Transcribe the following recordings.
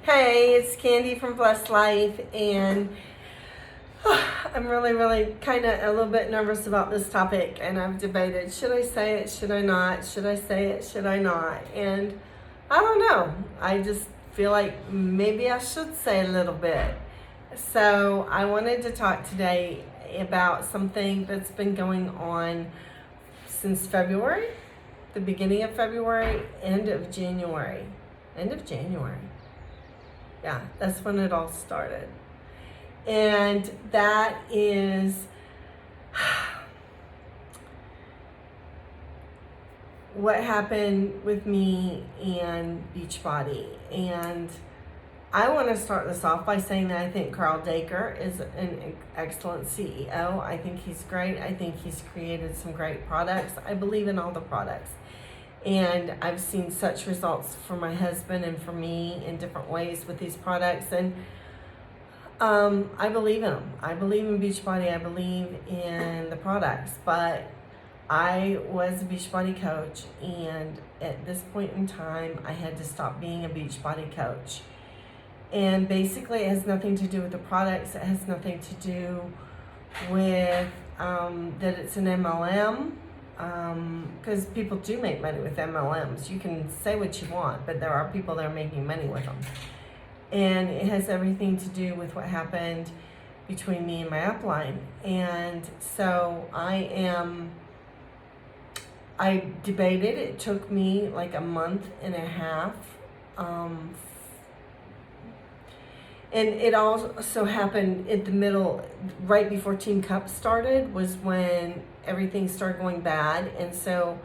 Hey, it's Candy from Blessed Life, and I'm really kind of a little bit nervous about this topic, and I've debated, should I say it, should I not, should I say it, should I not, and I don't know. I just feel like maybe I should say a little bit. So I wanted to talk today about something that's been going on since February, the beginning of February, end of January. Yeah, that's when it all started. And that is what happened with me and Beachbody. And I want to start this off by saying that I think Carl Daker is an excellent CEO. I think he's great. I think he's created some great products. I believe in all the products. And I've seen such results for my husband and for me in different ways with these products. And I believe in them. I believe in Beachbody. I believe in the products. But I was a Beachbody coach. And at this point in time, I had to stop being a Beachbody coach. And basically, it has nothing to do with the products. It has nothing to do with that it's an MLM. Because people do make money with MLMs. You can say what you want, but there are people that are making money with them. And it has everything to do with what happened between me and my upline. And so I debated. It took me like a month and a half. And it also happened in the middle, right before Team Cup started, was when everything started going bad. And so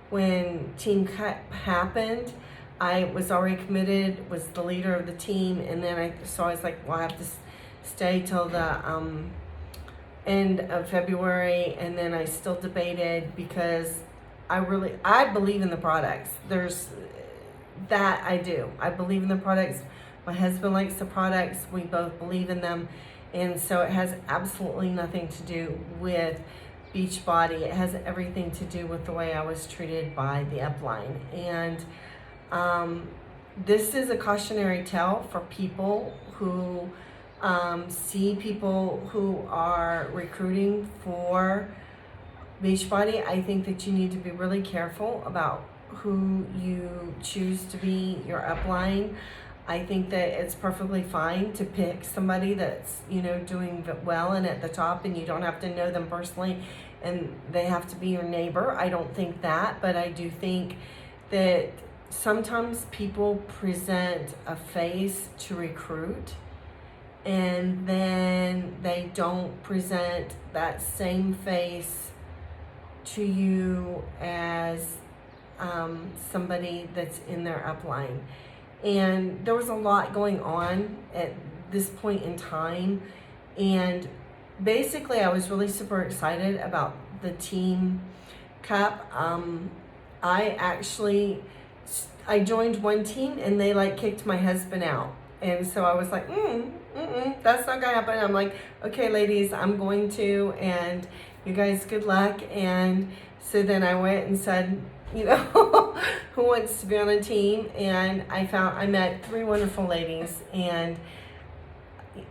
when Team Cup happened, I was already committed, was the leader of the team. And then I was like, well, I have to stay till the end of February. And then I still debated because I believe in the products. There's that I do. I believe in the products. My husband likes the products. We both believe in them. And so it has absolutely nothing to do with Beachbody. It has everything to do with the way I was treated by the upline. And this is a cautionary tale for people who see people who are recruiting for Beachbody. I think that you need to be really careful about who you choose to be your upline. I think that it's perfectly fine to pick somebody that's, doing well and at the top, and you don't have to know them personally and they have to be your neighbor. I don't think that, but I do think that sometimes people present a face to recruit and then they don't present that same face to you as somebody that's in their upline. And there was a lot going on at this point in time. And basically, I was really super excited about the Team Cup. I joined one team and they kicked my husband out. And so I was like, that's not gonna happen. I'm like, okay, ladies, I'm going to, and you guys, good luck. And so then I went and said, who wants to be on a team? And I met three wonderful ladies, and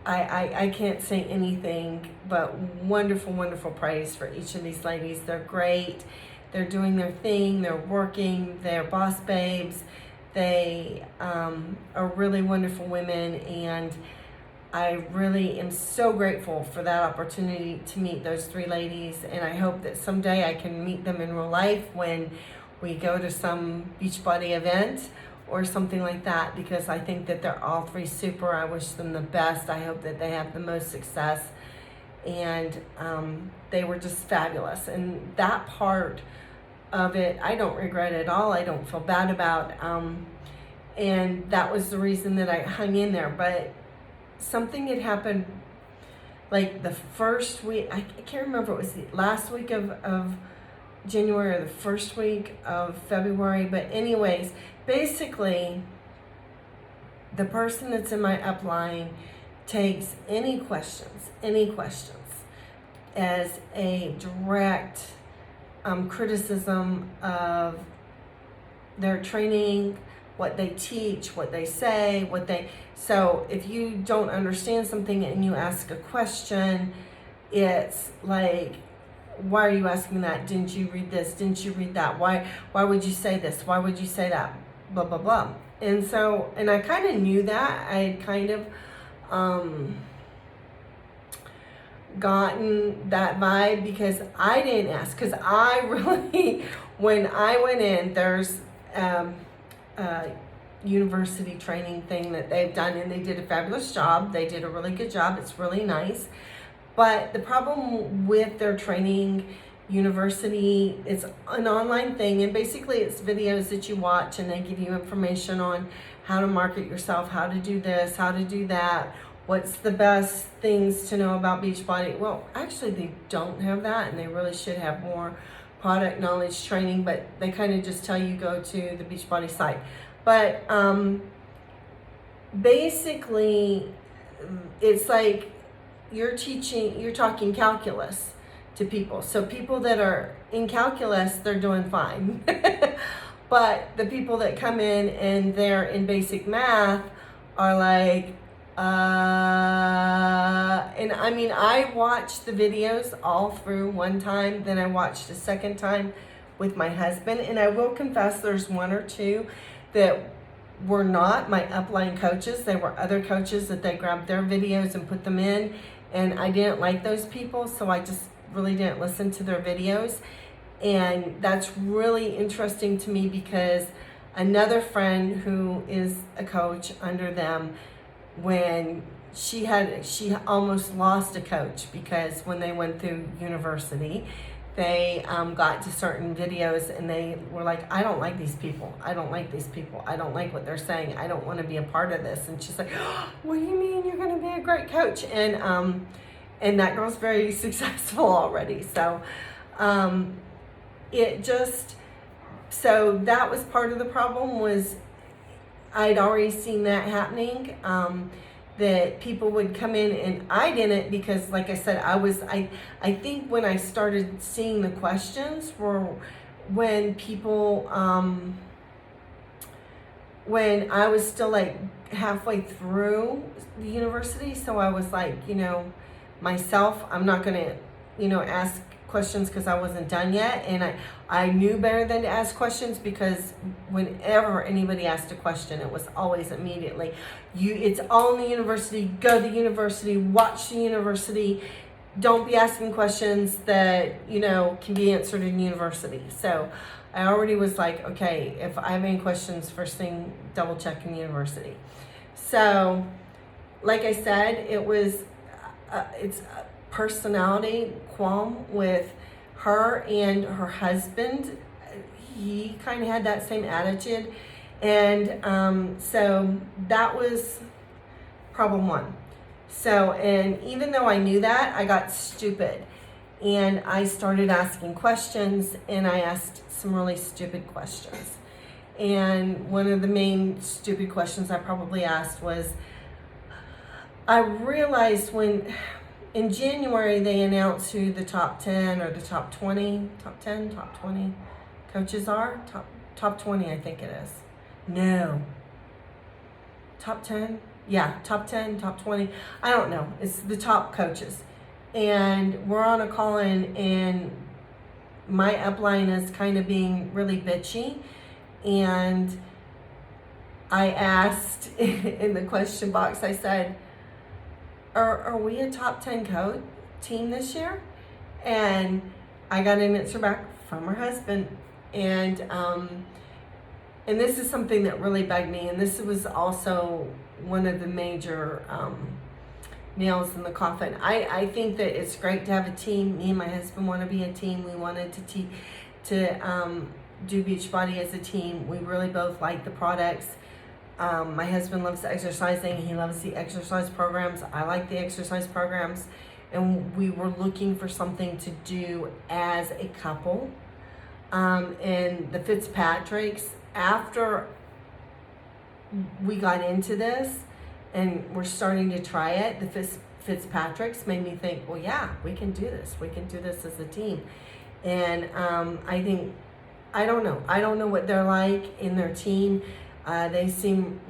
I can't say anything but wonderful praise for each of these ladies. They're great. They're doing their thing. They're working. They're boss babes. They are really wonderful women, and I really am so grateful for that opportunity to meet those three ladies. And I hope that someday I can meet them in real life when we go to some Beachbody event or something like that, because I think that they're all three super. I wish them the best. I hope that they have the most success. And they were just fabulous. And that part of it, I don't regret at all. I don't feel bad about. And that was the reason that I hung in there. But something had happened the first week. I can't remember, it was the last week of January or the first week of February. But anyways, basically, the person that's in my upline takes any questions as a direct criticism of their training, what they teach, what they say, so if you don't understand something and you ask a question, it's like, why are you asking that? Didn't you read this? Didn't you read that? Why would you say this? Why would you say that? Blah, blah, blah. And so, and I kind of knew that. I had kind of gotten that vibe because I didn't ask. Because I really, when I went in, there's a university training thing that they've done, and they did a fabulous job. They did a really good job. It's really nice. But the problem with their training university, it's an online thing, and basically it's videos that you watch, and they give you information on how to market yourself, how to do this, how to do that, what's the best things to know about Beachbody. Well, actually they don't have that, and they really should have more product knowledge training, but they kind of just tell you go to the Beachbody site. But basically it's like you're talking calculus to people. So people that are in calculus, they're doing fine. But the people that come in and they're in basic math are like, and I mean, I watched the videos all through one time, then I watched a second time with my husband, and I will confess there's one or two that were not my upline coaches. They were other coaches that they grabbed their videos and put them in, and I didn't like those people, so I just really didn't listen to their videos. And that's really interesting to me because another friend who is a coach under them, when she almost lost a coach because when they went through university, they got to certain videos and they were like, I don't like these people. I don't like these people. I don't like what they're saying. I don't want to be a part of this. And she's like, oh, what do you mean you're going to be a great coach? And that girl's very successful already. So so that was part of the problem, was I'd already seen that happening, that people would come in, and I didn't, because like I said, I think when I started seeing the questions were when people, when I was still like halfway through the university. So I was like, myself, I'm not going to, ask questions because I wasn't done yet. And I knew better than to ask questions, because whenever anybody asked a question, it was always immediately, it's all in the university, go to the university, watch the university, don't be asking questions that, can be answered in university. So I already was like, okay, if I have any questions, first thing, double check in university. So like I said, it's a personality qualm with her and her husband. He kind of had that same attitude, and so that was problem one. So, and even though I knew that, I got stupid, and I started asking questions, and I asked some really stupid questions. And one of the main stupid questions I probably asked was, I realized when in January they announced who the top 10 or the top 20 coaches are. Top 20, I think it is. No. Top 10? Yeah, top 10, top 20. I don't know. It's the top coaches. And we're on a call-in, and my upline is kind of being really bitchy. And I asked in the question box, I said, Are we a top 10 coach team this year? And I got an answer back from her husband. And this is something that really bugged me. And this was also one of the major nails in the coffin. I think that it's great to have a team. Me and my husband want to be a team. We wanted to do Beachbody as a team. We really both like the products. My husband loves exercising. He loves the exercise programs. I like the exercise programs. And we were looking for something to do as a couple. And the Fitzpatricks, after we got into this and we're starting to try it, the Fitzpatricks made me think, well, yeah, we can do this. We can do this as a team. And I don't know what they're like in their team. They seem,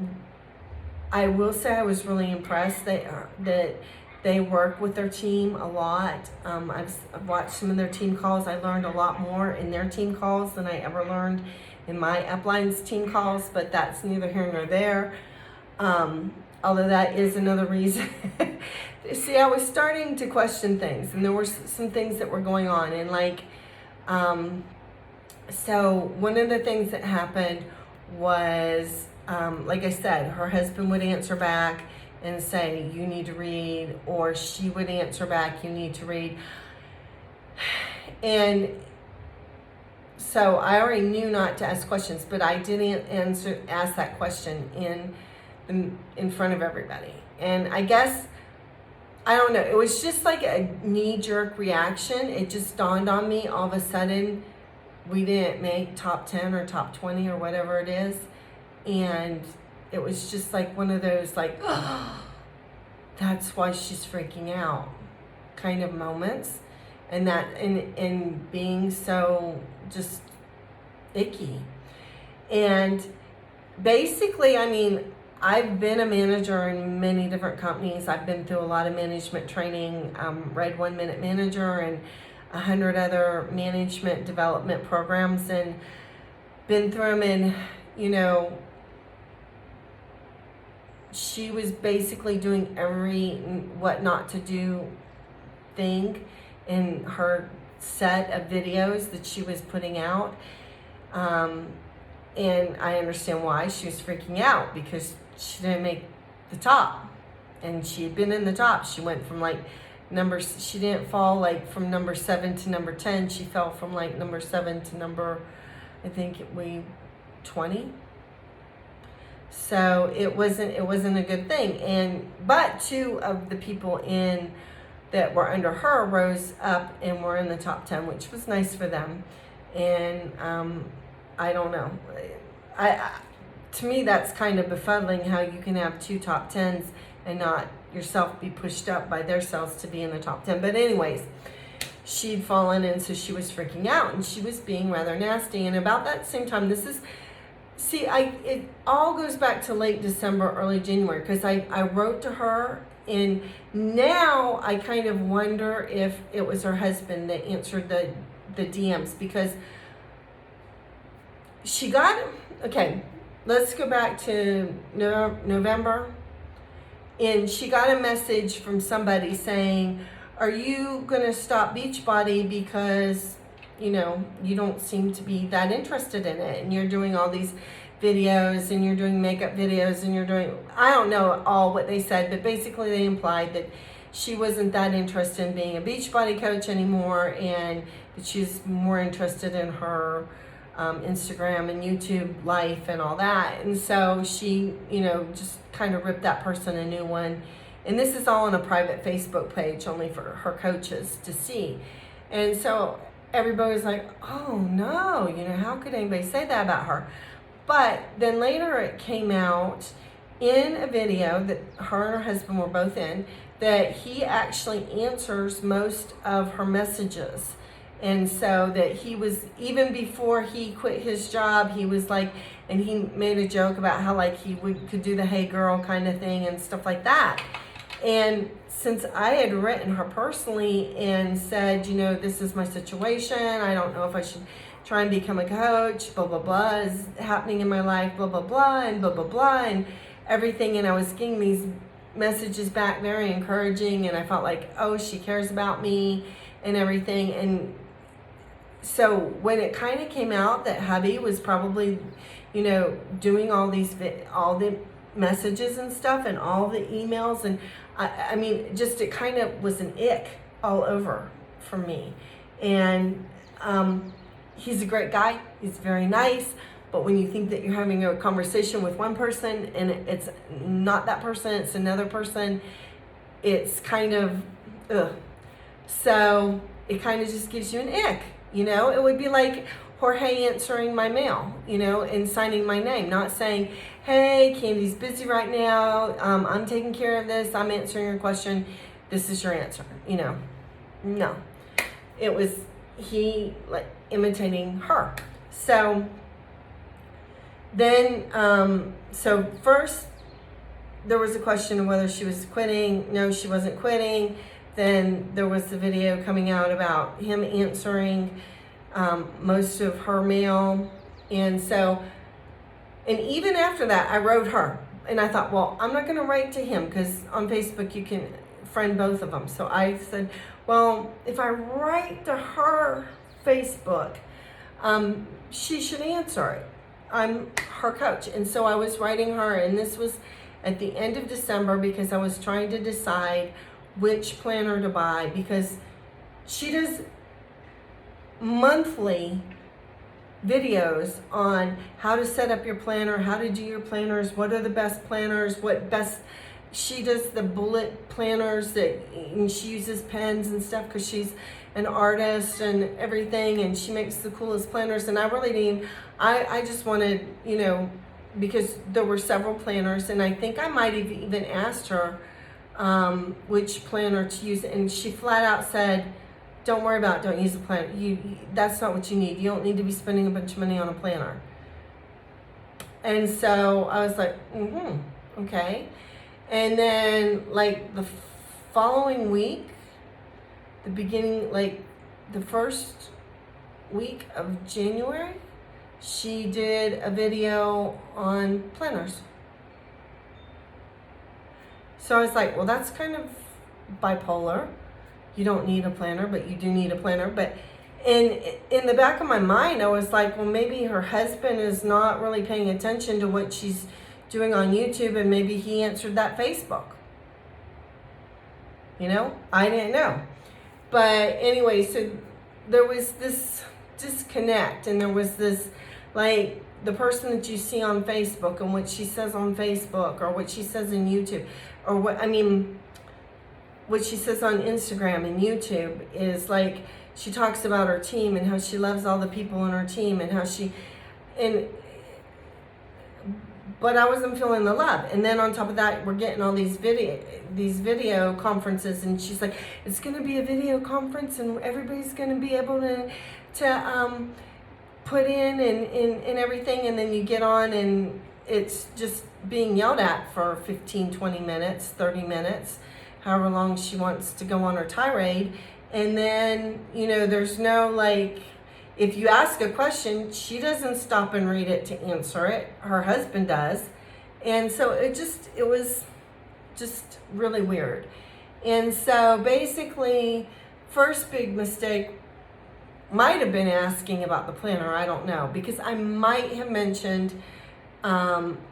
I will say I was really impressed that they work with their team a lot. I've watched some of their team calls. I learned a lot more in their team calls than I ever learned in my upline's team calls, but that's neither here nor there. Although that is another reason. See, I was starting to question things, and there were some things that were going on, and so one of the things that happened was, like I said, her husband would answer back and say, you need to read, or she would answer back, you need to read. And so I already knew not to ask questions, but I didn't ask that question in front of everybody. And I guess, I don't know, it was just like a knee-jerk reaction. It just dawned on me all of a sudden, we didn't make top 10 or top 20 or whatever it is. And it was just like one of those like, oh, that's why she's freaking out kind of moments. And that, and being so just icky. And basically, I mean, I've been a manager in many different companies. I've been through a lot of management training, read 1 Minute Manager and 100 other management development programs, and been through them. And, you know, she was basically doing every what not to do thing in her set of videos that she was putting out. And I understand why she was freaking out, because she didn't make the top. And she had been in the top. She went from like she didn't fall like from number 7 to number 10. She fell from like number 7 to number, I think it was 20. So it wasn't a good thing. But 2 of the people that were under her rose up and were in the top 10, which was nice for them. And I don't know. To me, that's kind of befuddling how you can have 2 top 10s and not yourself be pushed up by their selves to be in the top 10. But anyways, she'd fallen, and so she was freaking out, and she was being rather nasty. And about that same time, it all goes back to late December, early January, because I wrote to her, and now I kind of wonder if it was her husband that answered the DMs, because she got, okay, let's go back to November, and she got a message from somebody saying, are you going to stop Beachbody because, you know, you don't seem to be that interested in it, and you're doing all these videos, and you're doing makeup videos, and you're doing, I don't know all what they said, but basically they implied that she wasn't that interested in being a Beachbody coach anymore, and that she's more interested in her Instagram and YouTube life and all that. And so she, you know, just kind of ripped that person a new one. And this is all on a private Facebook page only for her coaches to see. And so everybody was like, oh no, you know, how could anybody say that about her? But then later it came out in a video that her and her husband were both in, that he actually answers most of her messages. And so that he was, even before he quit his job, he was like, and he made a joke about how like he could do the hey girl kind of thing and stuff like that. And since I had written her personally and said, you know, this is my situation, I don't know if I should try and become a coach, blah, blah, blah, is happening in my life, blah, blah, blah, and blah, blah, blah, and everything. And I was getting these messages back very encouraging, and I felt like, oh, she cares about me and everything. And so when it kind of came out that hubby was probably, you know, doing all the messages and stuff and all the emails, and I mean, just it kind of was an ick all over for me. And he's a great guy. He's very nice. But when you think that you're having a conversation with one person and it's not that person, it's another person, it's kind of, ugh. So it kind of just gives you an ick. You know, it would be like Jorge answering my mail, you know, and signing my name, not saying, hey, Candy's busy right now. I'm taking care of this. I'm answering your question. This is your answer. You know, no, it was he like imitating her. So Then, so first there was a question of whether she was quitting. No, she wasn't quitting. Then there was the video coming out about him answering most of her mail. And so, and even after that, I wrote her. And I thought, well, I'm not going to write to him because on Facebook you can friend both of them. So I said, well, if I write to her Facebook, she should answer it. I'm her coach. And so I was writing her, and this was at the end of December because I was trying to decide which planner to buy, because she does monthly videos on how to set up your planner, how to do your planners, what are the best planners, she does the bullet planners and she uses pens and stuff because she's an artist and everything, and she makes the coolest planners. And I really didn't, I just wanted, because there were several planners, and I think I might have even asked her which planner to use, and she flat out said, don't worry about it, don't use a planner. That's not what you need. You don't need to be spending a bunch of money on a planner. And so I was like, okay. And then like the following week, the first week of January, she did a video on planners. So I was like, well, that's kind of bipolar. You don't need a planner, but you do need a planner. But in the back of my mind, I was like, well, maybe her husband is not really paying attention to what she's doing on YouTube, and maybe he answered that Facebook. I didn't know. But anyway, so there was this disconnect, and there was this, like, the person that you see on Facebook and what she says on Facebook, or what she says in YouTube, or what she says on Instagram and YouTube is like, she talks about her team and how she loves all the people on her team and how but I wasn't feeling the love. And then on top of that, we're getting all these video conferences, and she's like, it's going to be a video conference and everybody's going to be able to put in and everything. And then you get on and it's just being yelled at for 15, 20 minutes, 30 minutes, however long she wants to go on her tirade. And then, there's no, like, if you ask a question, she doesn't stop and read it to answer it. Her husband does. And so it was just really weird. And so basically, first big mistake might have been asking about the planner. I don't know, because I might have mentioned Mora's.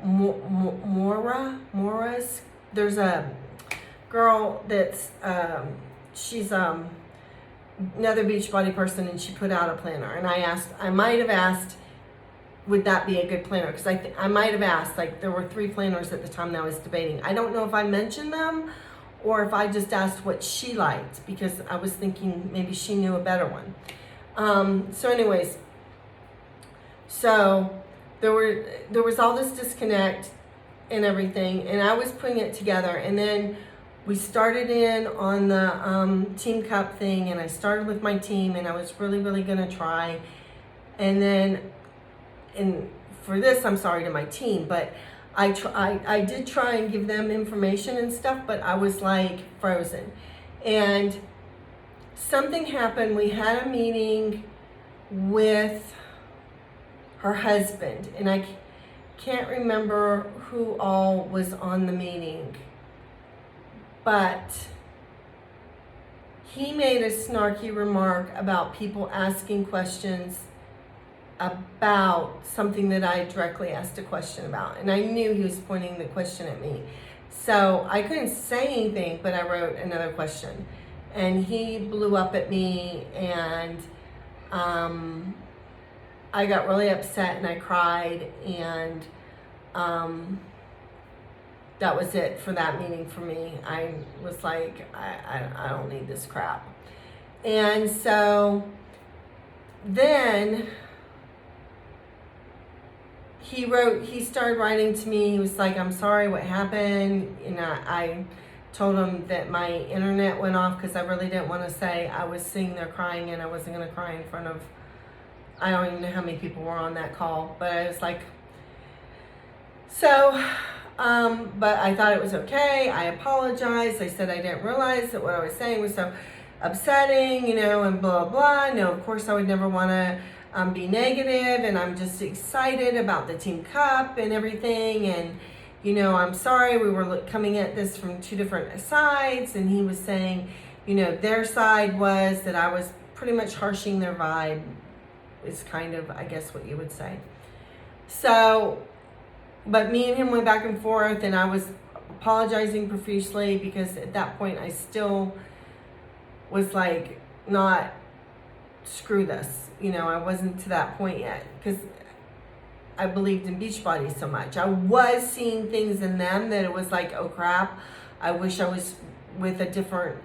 There's a girl that's she's another Beachbody person, and she put out a planner, and I might have asked, would that be a good planner? Because I might have asked, like, there were 3 planners at the time that I was debating. I don't know if I mentioned them or if I just asked what she liked, because I was thinking maybe she knew a better one. So anyways, so there was all this disconnect and everything, and I was putting it together, and then we started in on the Team Cup thing, and I started with my team, and I was really, really going to try. And then, and for this, I'm sorry to my team, but I did try and give them information and stuff, but I was like frozen. And something happened. We had a meeting with her husband, and I can't remember who all was on the meeting. But he made a snarky remark about people asking questions about something that I directly asked a question about. And I knew he was pointing the question at me. So I couldn't say anything, but I wrote another question. And he blew up at me, and I got really upset, and I cried, and that was it for that meeting for me. I was like, I don't need this crap. And so then he started writing to me. He was like, I'm sorry, what happened? And I told him that my internet went off because I really didn't want to say I was sitting there crying, and I wasn't going to cry in front of, I don't even know how many people were on that call. But I was like, So, but I thought it was okay. I apologized. I said I didn't realize that what I was saying was so upsetting, and blah, blah. No, of course I would never want to be negative, and I'm just excited about the Team Cup and everything. And, I'm sorry, we were coming at this from two different sides. And he was saying, their side was that I was pretty much harshing their vibe, is kind of, I guess, what you would say. So, but me and him went back and forth, and I was apologizing profusely because at that point I still was like, not, screw this. I wasn't to that point yet because I believed in Beachbody so much. I was seeing things in them that it was like, oh crap, I wish I was with a different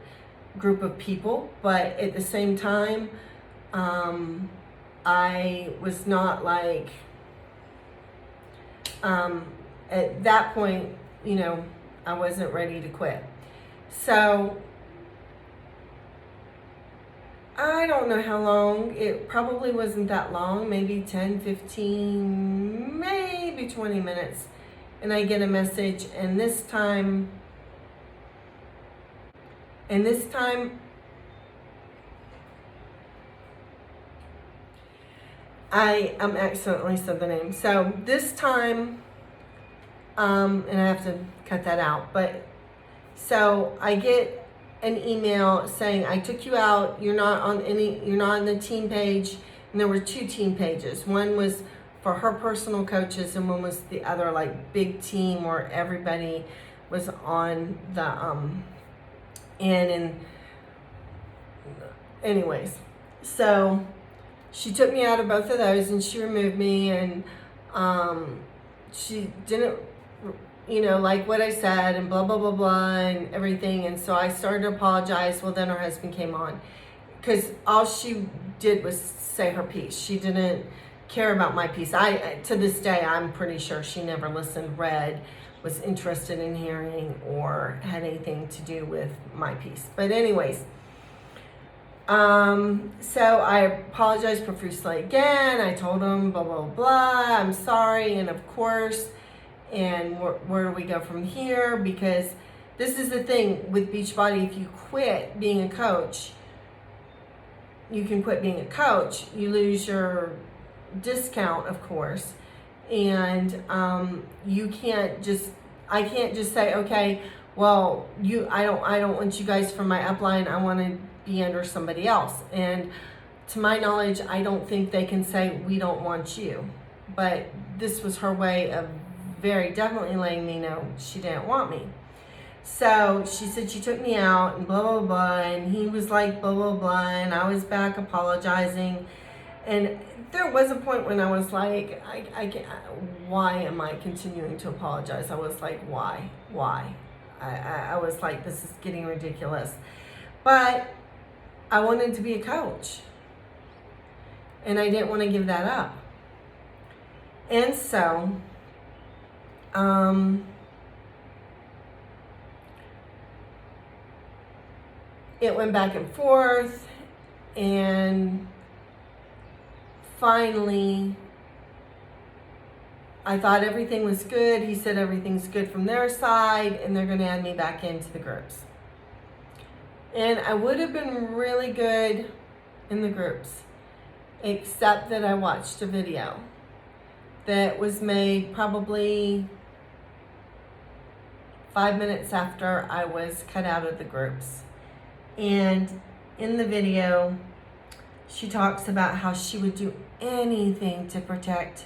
group of people. But at the same time, I was not like, at that point, I wasn't ready to quit. So I don't know how long. It probably wasn't that long, maybe 10, 15, maybe 20 minutes. And I get a message, and this time, I accidentally said the name. So this time, and I have to cut that out, but so I get an email saying, I took you out, you're not on the team page. And there were two team pages. One was for her personal coaches, and one was the other, like, big team where everybody was on the and anyways, so she took me out of both of those, and she removed me, and she didn't like what I said, and blah, blah, blah, blah, and everything. And so I started to apologize. Well, then her husband came on because all she did was say her piece. She didn't care about my piece. To this day, I'm pretty sure she never listened, read, was interested in hearing, or had anything to do with my piece. But anyways, so I apologized profusely again. I told him, blah, blah, blah, I'm sorry. And of course, and where do we go from here? Because this is the thing with Beachbody. If you quit being a coach, you can quit being a coach. You lose your discount, of course. And you can't just, I can't just say, okay, well, I don't want you guys for my upline. I want to be under somebody else. And to my knowledge, I don't think they can say, we don't want you. But this was her way of very definitely letting me know she didn't want me. So she said she took me out, and blah, blah, blah, and he was like, blah, blah, blah, and I was back apologizing. And there was a point when I was like, I can't, why am I continuing to apologize? I was like, why? I was like, this is getting ridiculous. But I wanted to be a coach, and I didn't want to give that up. And so it went back and forth, and finally I thought everything was good. He said everything's good from their side, and they're going to add me back into the groups. And I would have been really good in the groups, except that I watched a video that was made probably 5 minutes after I was cut out of the groups. And in the video, she talks about how she would do anything to protect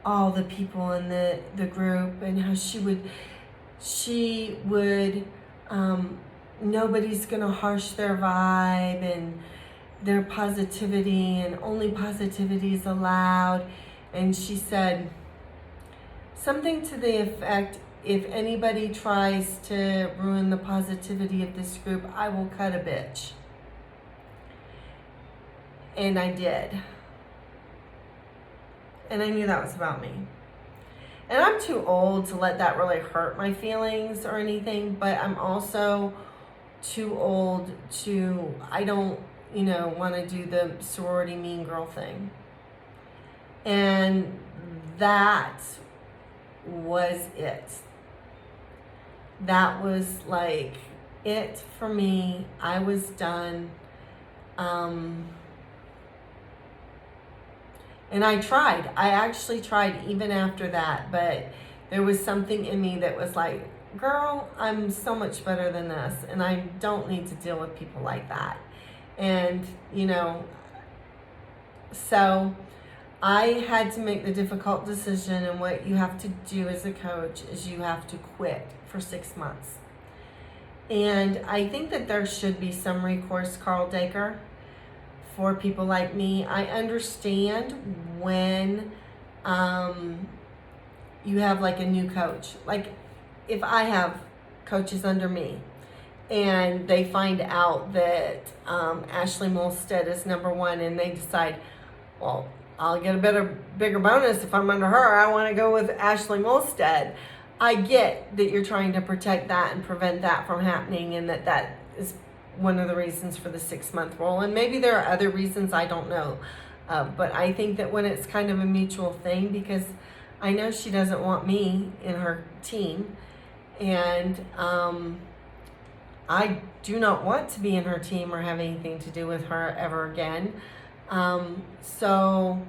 all the people in the group, and how she would nobody's gonna harsh their vibe and their positivity, and only positivity is allowed. And she said something to the effect, if anybody tries to ruin the positivity of this group, I will cut a bitch. And I did. And I knew that was about me. And I'm too old to let that really hurt my feelings or anything, but I'm also too old to, I don't, want to do the sorority mean girl thing. And that was it. That was like it for me. I was done. And I tried. I actually tried even after that, but there was something in me that was like, girl, I'm so much better than this, and I don't need to deal with people like that. And, so I had to make the difficult decision, and what you have to do as a coach is you have to quit for 6 months. And I think that there should be some recourse, Carl Daker, for people like me. I understand when you have like a new coach. Like if I have coaches under me and they find out that Ashley Molstead is number one, and they decide, well, I'll get a bigger bonus if I'm under her. I want to go with Ashley Molstead. I get that you're trying to protect that and prevent that from happening, and that is one of the reasons for the 6-month rule. And maybe there are other reasons, I don't know. But I think that when it's kind of a mutual thing, because I know she doesn't want me in her team, and I do not want to be in her team or have anything to do with her ever again. So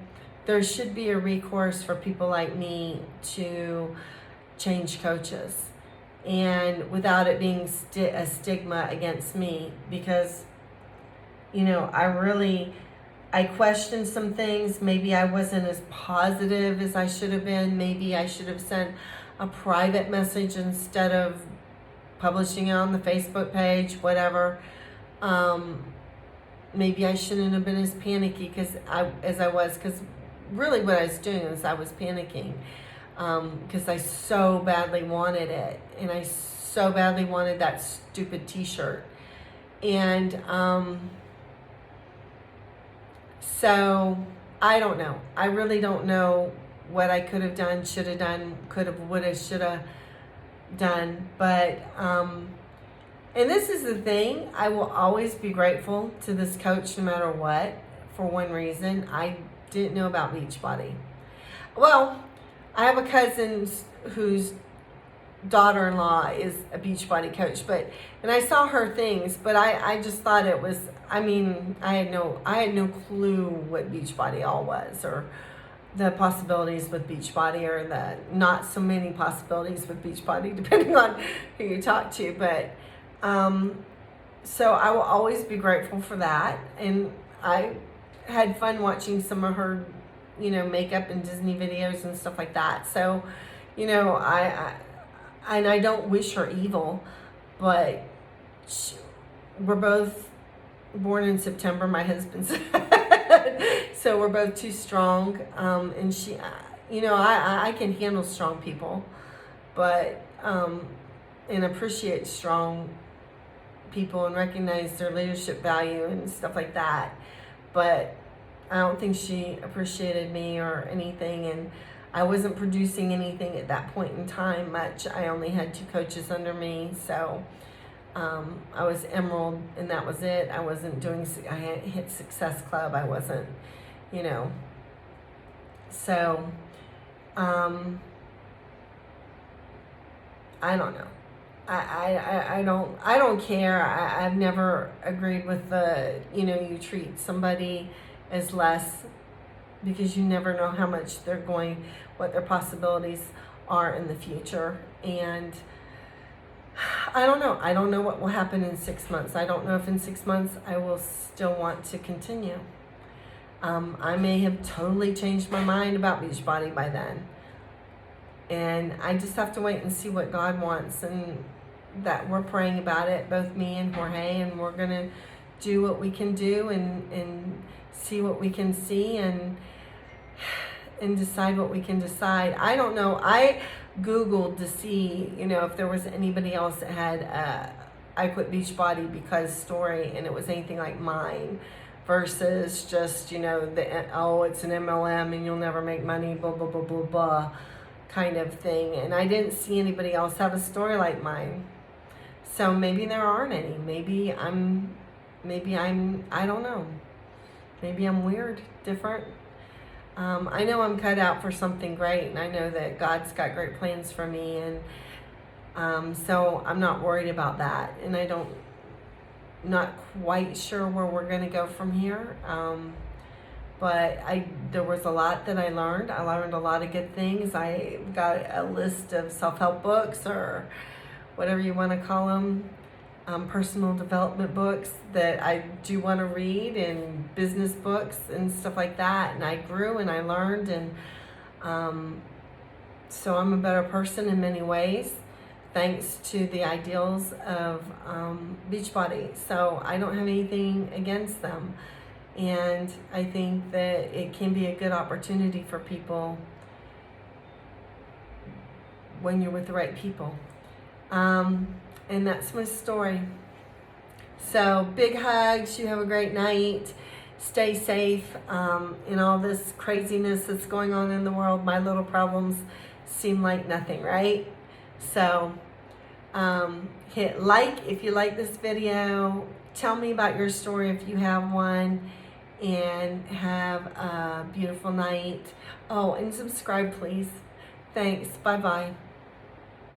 there should be a recourse for people like me to change coaches, and without it being a stigma against me, because I questioned some things. Maybe I wasn't as positive as I should have been. Maybe I should have sent a private message instead of publishing it on the Facebook page, whatever. Maybe I shouldn't have been as panicky as I was, because really what I was doing is I was panicking. Because I so badly wanted it, and I so badly wanted that stupid t-shirt. And so I don't know. I really don't know what I could have done, should have done, could have, would have, should have done. But and this is the thing, I will always be grateful to this coach no matter what, for one reason. I didn't know about Beachbody. Well, I have a cousin whose daughter-in-law is a Beachbody coach, and I saw her things, but I just thought it was, I had no clue what Beachbody all was, or the possibilities with Beachbody, or the not so many possibilities with Beachbody, depending on who you talk to. But so I will always be grateful for that, and I had fun watching some of her makeup and Disney videos and stuff like that. So, I don't wish her evil, but we're both born in September, my husband said. So we're both too strong. And she, I can handle strong people, but, and appreciate strong people and recognize their leadership value and stuff like that. But I don't think she appreciated me or anything, and I wasn't producing anything at that point in time much. I only had 2 coaches under me, so I was Emerald, and that was it. I wasn't doing, I hadn't hit Success Club. I wasn't, so I don't know. I don't care. I've never agreed with the, you treat somebody as less, because you never know how much what their possibilities are in the future. And I don't know. I don't know what will happen in 6 months. I don't know if in 6 months I will still want to continue. I may have totally changed my mind about Beachbody by then. And I just have to wait and see what God wants, and that we're praying about it, both me and Jorge, and we're going to do what we can do, and see what we can see, and decide what we can decide. I don't know. I Googled to see, if there was anybody else that had I quit Beachbody because story, and it was anything like mine, versus just, it's an MLM and you'll never make money, blah, blah, blah, blah, blah, kind of thing. And I didn't see anybody else have a story like mine. So maybe there aren't any. Maybe I'm, I don't know. Maybe I'm weird, different. I know I'm cut out for something great, and I know that God's got great plans for me, and so I'm not worried about that, and not quite sure where we're going to go from here. But there was a lot that I learned. I learned a lot of good things. I got a list of self-help books, or whatever you want to call them, personal development books that I do want to read, and business books and stuff like that. And I grew and I learned, and so I'm a better person in many ways, thanks to the ideals of Beachbody. So I don't have anything against them. And I think that it can be a good opportunity for people when you're with the right people. And that's my story. So big hugs. You have a great night. Stay safe in all this craziness that's going on in the world. My little problems seem like nothing, right? So hit like if you like this video. Tell me about your story if you have one. And have a beautiful night. Oh, and subscribe, please. Thanks. Bye-bye.